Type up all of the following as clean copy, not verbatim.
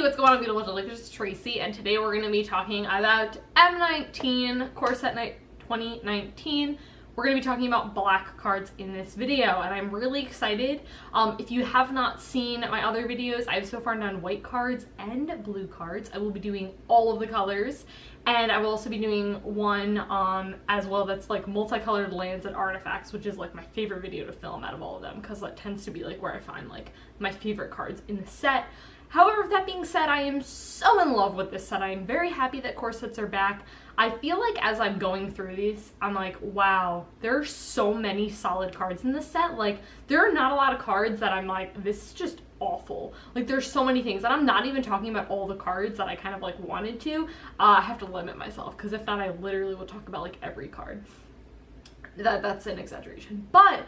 what's going on, beautiful Jellyfish? It's Tracy, and today we're going to be talking about M19 Core Set Night 2019. We're going to be talking about black cards in this video, and I'm really excited. If you have not seen my other videos, I've so far done white cards and blue cards. I will be doing all of the colors, and I will also be doing one as well that's like multicolored lands and artifacts, which is like my favorite video to film out of all of them, because that tends to be like where I find like my favorite cards in the set. However, with that being said, I am so in love with this set. I am very happy that core sets are back. I feel like as I'm going through these, I'm like, wow, there are so many solid cards in this set. Like, there are not a lot of cards that I'm like, this is just awful. Like, there's so many things, and I'm not even talking about all the cards that I kind of like wanted to. I have to limit myself, because if not, I literally will talk about like every card. That's an exaggeration. But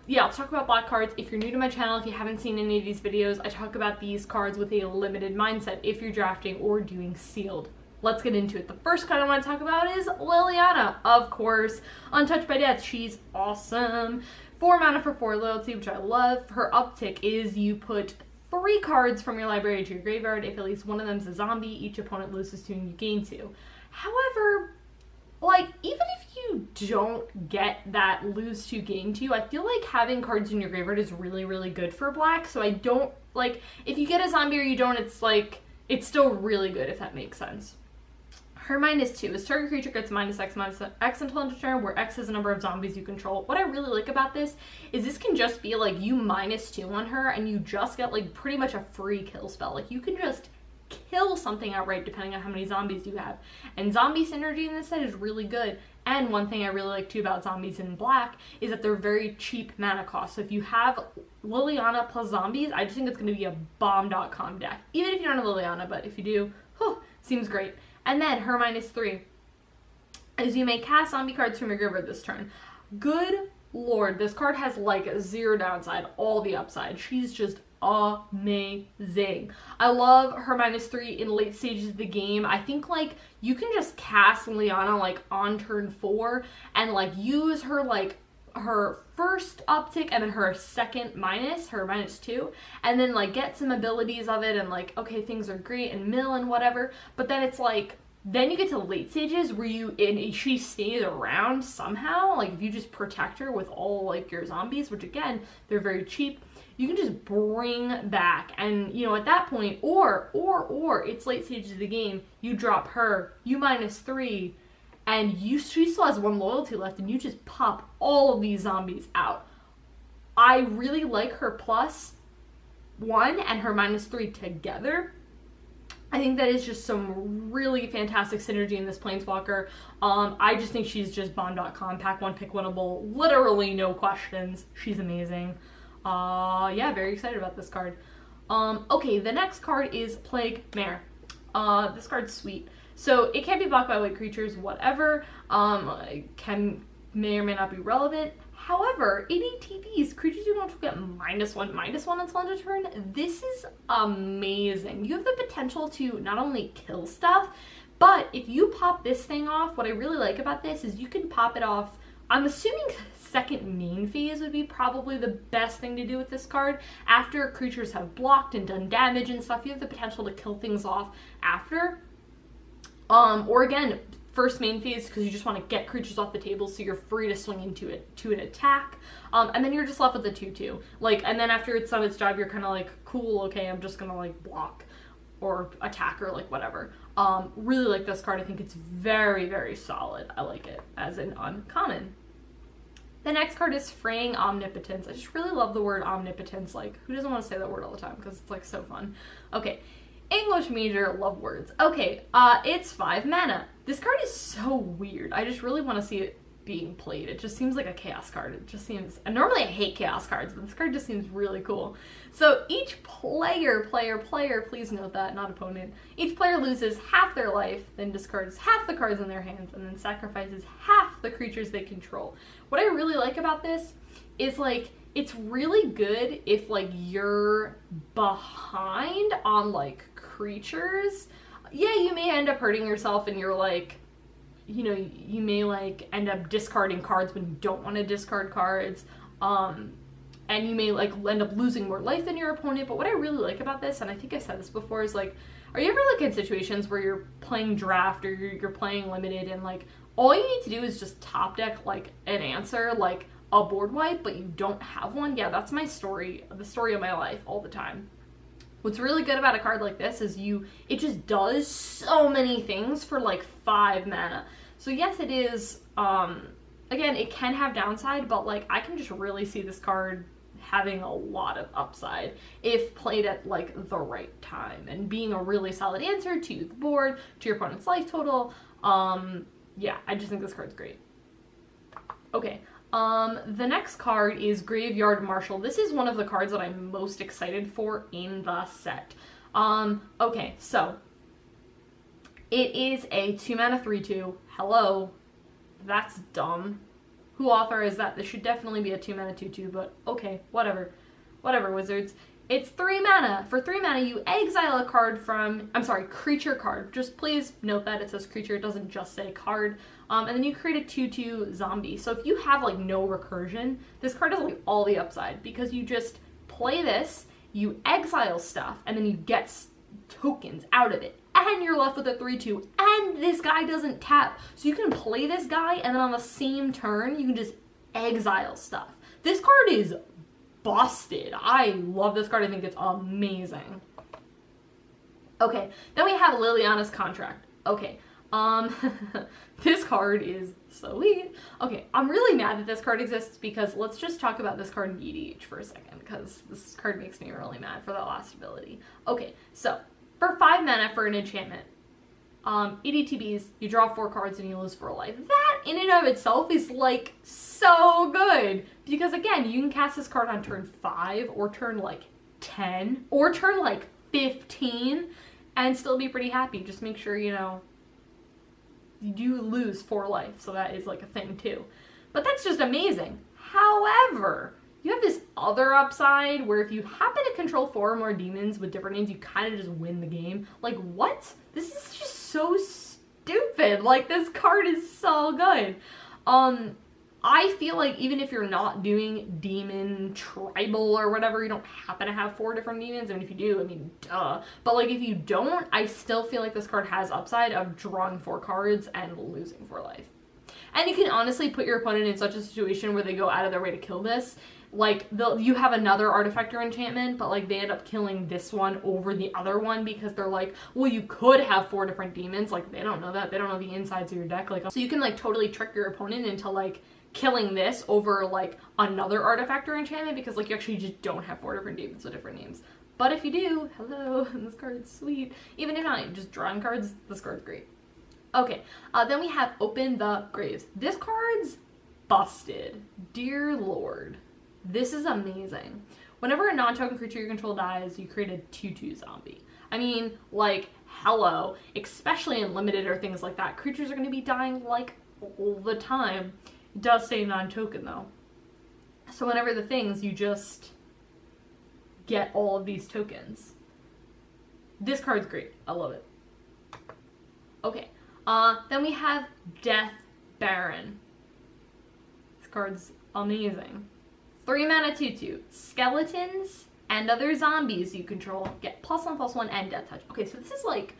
yeah, let's talk about black cards. If you're new to my channel, if you haven't seen any of these videos, I talk about these cards with a limited mindset if you're drafting or doing sealed. Let's get into it. The first card I want to talk about is Liliana, of course. Untouched by Death. She's awesome. 4 mana for 4 loyalty, which I love. Her uptick is you put 3 cards from your library to your graveyard. If at least one of them is a zombie, each opponent loses 2 and you gain 2. However, like, even if you don't get that lose 2 gain 2, I feel like having cards in your graveyard is really, really good for black. So I don't, like, if you get a zombie or you don't, it's like, it's still really good, if that makes sense. Her -2 is target creature gets -X until end of turn, where X is the number of zombies you control. What I really like about this is this can just be like you -2 on her and you just get like pretty much a free kill spell. Like, you can just kill something outright depending on how many zombies you have. And zombie synergy in this set is really good. And one thing I really like too about zombies in black is that they're very cheap mana cost. So if you have Liliana plus zombies, I just think it's going to be a bomb.com deck. Even if you don't have Liliana, but if you do, seems great. And then her -3 is you may cast zombie cards from your graveyard this turn. Good lord, this card has like 0 downside, all the upside. She's just amazing. I love her -3 in late stages of the game. I think like you can just cast Liliana like on turn 4 and like use her like her first uptick and then her second her -2, and then like get some abilities of it and like, okay, things are great and mill and whatever, but then it's like, then you get to late stages where she stays around somehow. Like, if you just protect her with all like your zombies, which again, they're very cheap, you can just bring back, and you know, at that point, or it's late stages of the game, you drop her, you -3, and she still has 1 loyalty left, and you just pop all of these zombies out. I really like her +1 and her -3 together. I think that is just some really fantastic synergy in this Planeswalker. I just think she's just bomb.com, pack 1, pick winnable, literally no questions. She's amazing. Yeah, very excited about this card. Okay, the next card is Plague Mare. This card's sweet. So it can be blocked by white creatures, whatever. May or may not be relevant. However, in ATBs, creatures you don't get -1/-1 until end of turn. This is amazing. You have the potential to not only kill stuff, but if you pop this thing off, what I really like about this is you can pop it off. I'm assuming second main phase would be probably the best thing to do with this card. After creatures have blocked and done damage and stuff, you have the potential to kill things off after. Or again, first main phase, because you just want to get creatures off the table so you're free to swing into it to an attack. And then you're just left with a 2/2. Like, and then after it's done its job, you're kind of like, cool, okay, I'm just gonna like block or attack or like whatever. Really like this card. I think it's very, very solid. I like it as an uncommon. The next card is Fraying Omnipotence. I just really love the word omnipotence. Like, who doesn't want to say that word all the time? Because it's like so fun. Okay, English major, love words. Okay, it's 5 mana. This card is so weird. I just really want to see it being played. It just seems like a chaos card. It just seems, and normally I hate chaos cards, but this card just seems really cool. So each player, please note that, not opponent. Each player loses half their life, then discards half the cards in their hands, and then sacrifices half the creatures they control. What I really like about this is like, it's really good if like you're behind on like creatures. Yeah, you may end up hurting yourself and you're like, you know, you may like end up discarding cards when you don't want to discard cards. and you may like end up losing more life than your opponent. But what I really like about this, and I think I said this before, is like, are you ever like in situations where you're playing draft or you're playing limited and like all you need to do is just top deck like an answer, like a board wipe, but you don't have one? Yeah, that's my story, the story of my life all the time. What's really good about a card like this is it just does so many things for like 5 mana. So yes, it is, again, it can have downside, but like I can just really see this card having a lot of upside if played at like the right time and being a really solid answer to the board, to your opponent's life total. Yeah, I just think this card's great. Okay. The next card is Graveyard Marshal. This is one of the cards that I'm most excited for in the set. Okay, so it is a 2-mana 3/2. Hello, that's dumb. Who authorized that? This should definitely be a 2-mana 2/2, but okay, whatever. Whatever, wizards. It's 3 mana. For 3 mana, you exile a card from, creature card. Just please note that it says creature, it doesn't just say card. And then you create a 2/2 zombie. So if you have like no recursion, this card has like all the upside because you just play this, you exile stuff, and then you get tokens out of it. And you're left with a 3/2, and this guy doesn't tap. So you can play this guy, and then on the same turn, you can just exile stuff. This card is busted. I love this card. I think it's amazing. Okay, then we have Liliana's Contract. Okay, this card is sweet. Okay, I'm really mad that this card exists because let's just talk about this card in EDH for a second because this card makes me really mad for that last ability. Okay, so for 5 mana for an enchantment, EDTBs, you draw 4 cards and you lose 4 life. That in and of itself is like so good because again, you can cast this card on turn 5 or turn like 10 or turn like 15 and still be pretty happy. Just make sure, you know, you do lose 4 life, so that is like a thing too. But that's just amazing. However, you have this other upside where if you happen to control 4 or more demons with different names, you kind of just win the game. Like, what? This is just so stupid. Like, this card is so good. I feel like even if you're not doing demon tribal or whatever, you don't happen to have 4 different demons. I mean, if you do, I mean, duh. But like, if you don't, I still feel like this card has upside of drawing 4 cards and losing 4 life. And you can honestly put your opponent in such a situation where they go out of their way to kill this. Like, you have another artifact or enchantment, but like they end up killing this one over the other one because they're like, well, you could have 4 different demons. Like, they don't know that. They don't know the insides of your deck. Like, so you can like totally trick your opponent into like killing this over like another artifact or enchantment because like you actually just don't have 4 different demons with different names. But if you do, hello, this card's sweet. Even if not, you're just drawing cards, this card's great. Okay, then we have Open the Graves. This card's busted. Dear Lord. This is amazing. Whenever a non-token creature you control dies, you create a 2/2 zombie. I mean, like, hello. Especially in limited or things like that. Creatures are going to be dying, like, all the time. It does say non-token, though. So whenever the things, you just get all of these tokens. This card's great. I love it. Okay. Then we have Death Baron. This card's amazing. 3 mana 2/2. Skeletons and other zombies you control get +1/+1 and Death Touch. Okay, so this is like,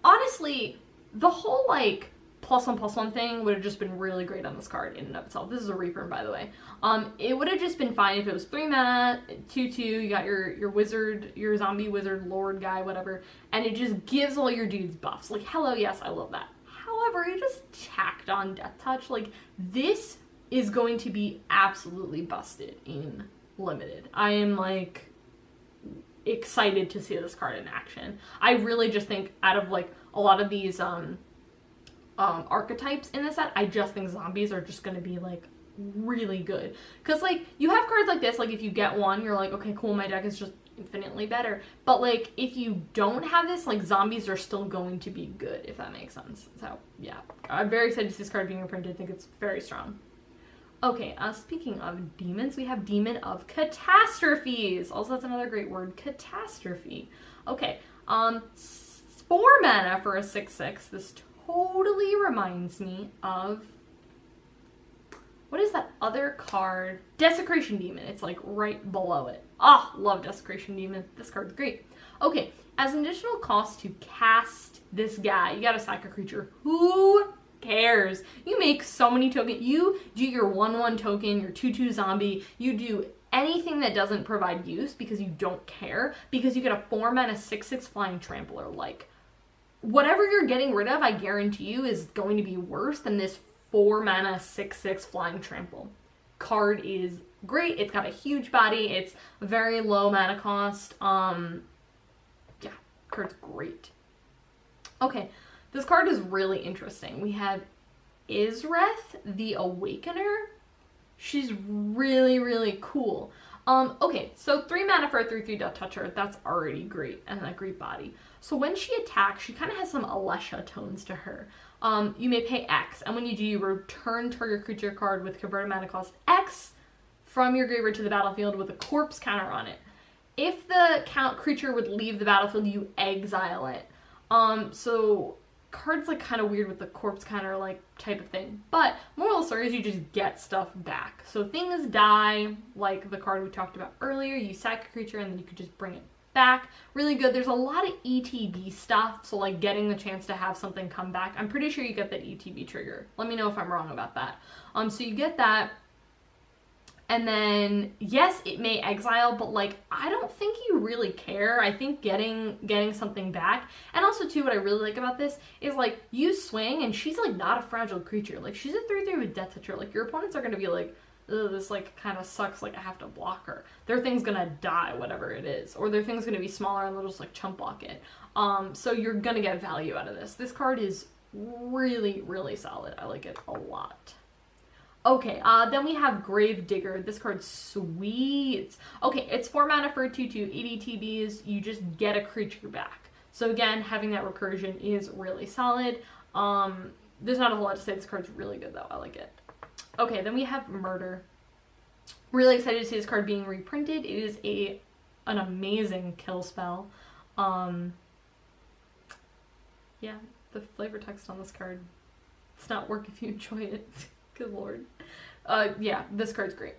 honestly, the whole like +1/+1 thing would have just been really great on this card in and of itself. This is a reprint, by the way. It would have just been fine if it was 3 mana 2/2. You got your wizard, your zombie wizard lord guy, whatever, and it just gives all your dudes buffs. Like, hello, yes, I love that. However, you just tacked on Death Touch. Like, this is going to be absolutely busted in limited. I am like excited to see this card in action. I really just think out of like a lot of these archetypes in this set, I just think zombies are just going to be like really good. Because like you have cards like this, like if you get one, you're like, okay, cool, my deck is just infinitely better. But like if you don't have this, like zombies are still going to be good, if that makes sense. So yeah, I'm very excited to see this card being reprinted. I think it's very strong. Okay, speaking of demons, we have Demon of Catastrophes. Also, that's another great word, catastrophe. Okay, 4 mana for a 6/6. This totally reminds me of What is that other card? Desecration Demon. It's like right below it. Ah, love Desecration Demon. This card's great. Okay, as an additional cost to cast this guy, you gotta sack a creature. Who cares? You make so many tokens. You do your 1/1 token, your 2/2 zombie. You do anything that doesn't provide use because you don't care, because you get a 4-mana 6/6 flying trampler. Like, whatever you're getting rid of, I guarantee you, is going to be worse than this 4-mana 6/6 flying trample. Card is great. It's got a huge body. It's very low mana cost. Yeah, card's great. Okay, this card is really interesting. We have Isareth, the Awakener. She's really, really cool. Okay, so 3 mana for a 3/3 Death Toucher. That's already great, and a great body. So when she attacks, she kind of has some Alesha tones to her. You may pay X, and when you do, you return target creature card with converted mana cost X from your graveyard to the battlefield with a corpse counter on it. If the creature would leave the battlefield, you exile it. So card's like kind of weird with the corpse counter like type of thing. But moral of the story is you just get stuff back. So things die, like the card we talked about earlier. You sack a creature and then you could just bring it back. Really good. There's a lot of ETB stuff, so like getting the chance to have something come back. I'm pretty sure you get that ETB trigger. Let me know if I'm wrong about that. So you get that. And then, yes, it may exile, but like, I don't think you really care. I think getting something back. And also too, what I really like about this is like, you swing and she's like not a fragile creature. Like, she's a 3/3 with Death Toucher. Like, your opponents are gonna be like, ugh, this like kind of sucks, like I have to block her. Their thing's gonna die, whatever it is. Or their thing's gonna be smaller and they'll just like chump block it. So you're gonna get value out of this. This card is really, really solid. I like it a lot. Okay, then we have Gravedigger. This card's sweet. Okay, it's 4 mana for a 2/2, 80 TBs. You just get a creature back. So again, having that recursion is really solid. There's not a whole lot to say. This card's really good though. I like it. Okay, then we have Murder. Really excited to see this card being reprinted. It is an amazing kill spell. Yeah, the flavor text on this card. It's not work if you enjoy it. Good lord. Yeah, this card's great.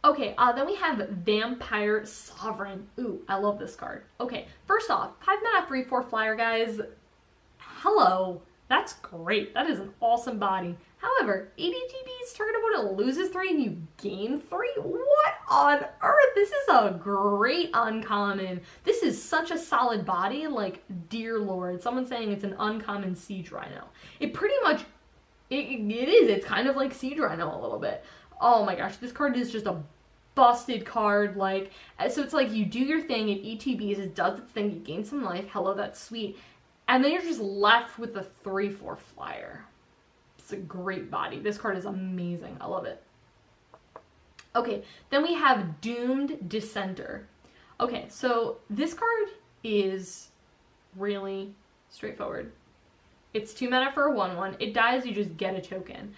Okay, then we have Vampire Sovereign. Ooh, I love this card. Okay, first off, 5 mana 3/4 flyer, guys. Hello. That's great. That is an awesome body. However, 80 TBs, target opponent loses 3 and you gain 3? What on earth? This is a great uncommon. This is such a solid body, like, dear lord. Someone's saying it's an uncommon Siege Rhino. It pretty much, it is. It's kind of like Siege Rhino a little bit. Oh my gosh, this card is just a busted card. Like, so it's like you do your thing, it ETBs, it does its thing, you gain some life. Hello, that's sweet. And then you're just left with a 3/4 flyer. It's a great body. This card is amazing. I love it. Okay, then we have Doomed Dissenter. Okay, so this card is really straightforward. It's 2 mana for a 1/1. It dies, you just get a token.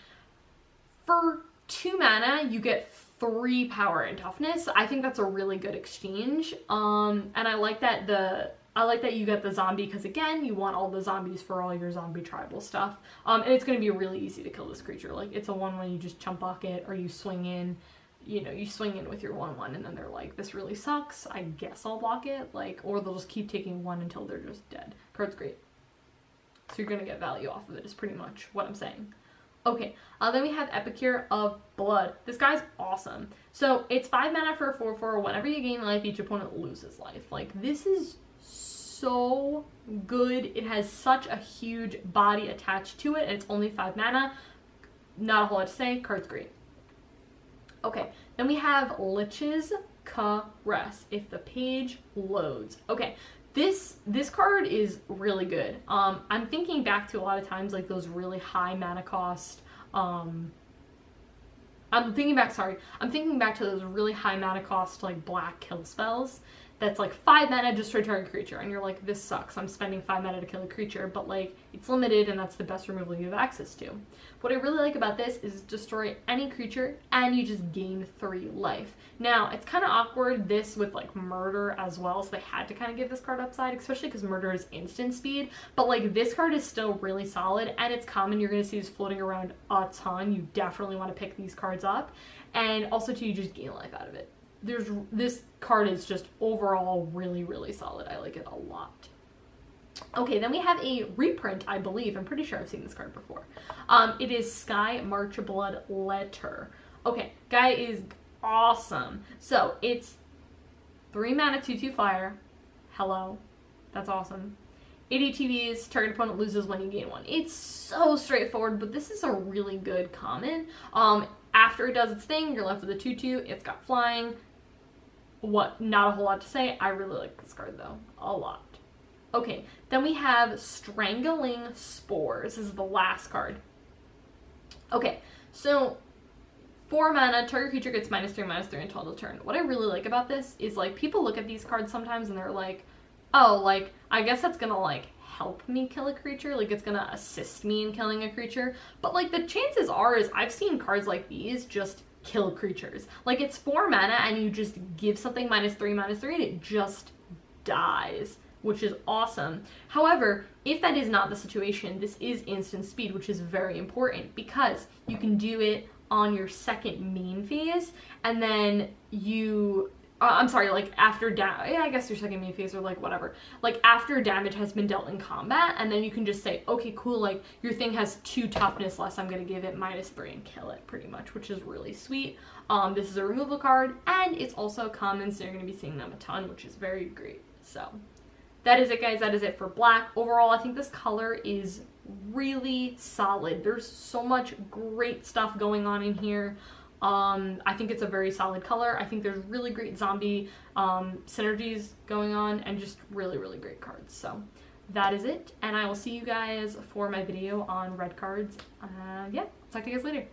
For 2 mana, you get 3 power and toughness. I think that's a really good exchange. And I like that you get the zombie because, again, you want all the zombies for all your zombie tribal stuff. And it's going to be really easy to kill this creature. Like, it's a 1/1, you just chump block it, or you swing in, you swing in with your 1/1, and then they're like, this really sucks, I guess I'll block it. Like, or they'll just keep taking 1 until they're just dead. Card's great. So you're going to get value off of it, is pretty much what I'm saying. Okay, then we have Epicure of Blood. This guy's awesome. So it's 5 mana for a 4/4. Whenever you gain life, each opponent loses life. Like, this is so good. It has such a huge body attached to it, and it's only 5 mana. Not a whole lot to say. Card's great. Okay, then we have Lich's Caress, if the page loads. Okay, this card is really good. I'm thinking back to a lot of times like those really high mana cost. I'm thinking back to those really high mana cost like black kill spells that's like 5 mana, destroy target creature, and you're like, this sucks, I'm spending 5 mana to kill a creature, but like, it's limited and that's the best removal you have access to. What I really like about this is destroy any creature and you just gain 3 life. Now, it's kind of awkward this with like murder as well, so they had to kind of give this card upside, especially because murder is instant speed, but like this card is still really solid and it's common. You're going to see this floating around a ton. You definitely want to pick these cards up, and also too, you just gain life out of it. This card is just overall really, really solid. I like it a lot. Okay, then we have a reprint, I believe. I'm pretty sure I've seen this card before. It is Skymarch Bloodletter. Okay, guy is awesome. So it's 3 mana, 2/2 fire. Hello. That's awesome. 80 TVs, target opponent loses when you gain 1. It's so straightforward, but this is a really good common. After it does its thing, you're left with a 2/2. It's got flying. Not a whole lot to say. I really like this card though, a lot. Okay, then we have Strangling Spores. This is the last card. Okay, so 4 mana, target creature gets -3/-3 until end of turn. What I really like about this is like people look at these cards sometimes and they're like, oh, like I guess that's gonna like help me kill a creature, like it's gonna assist me in killing a creature, but like the chances are is I've seen cards like these just kill creatures. Like it's 4 mana and you just give something -3/-3 and it just dies, which is awesome. However, if that is not the situation, this is instant speed, which is very important because you can do it on your second main phase, and then you I'm sorry, like after I guess your second main phase, or like whatever, like after damage has been dealt in combat, and then you can just say, okay, cool, like your thing has 2 toughness less, I'm gonna give it -3 and kill it pretty much, which is really sweet. This is a removal card and it's also common, so you're gonna be seeing them a ton, which is very great. So that is it, guys. That is it for black. Overall, I think this color is really solid. There's so much great stuff going on in here. I think it's a very solid color. I think there's really great zombie synergies going on and just really, really great cards. So that is it, and I will see you guys for my video on red cards. Yeah, talk to you guys later.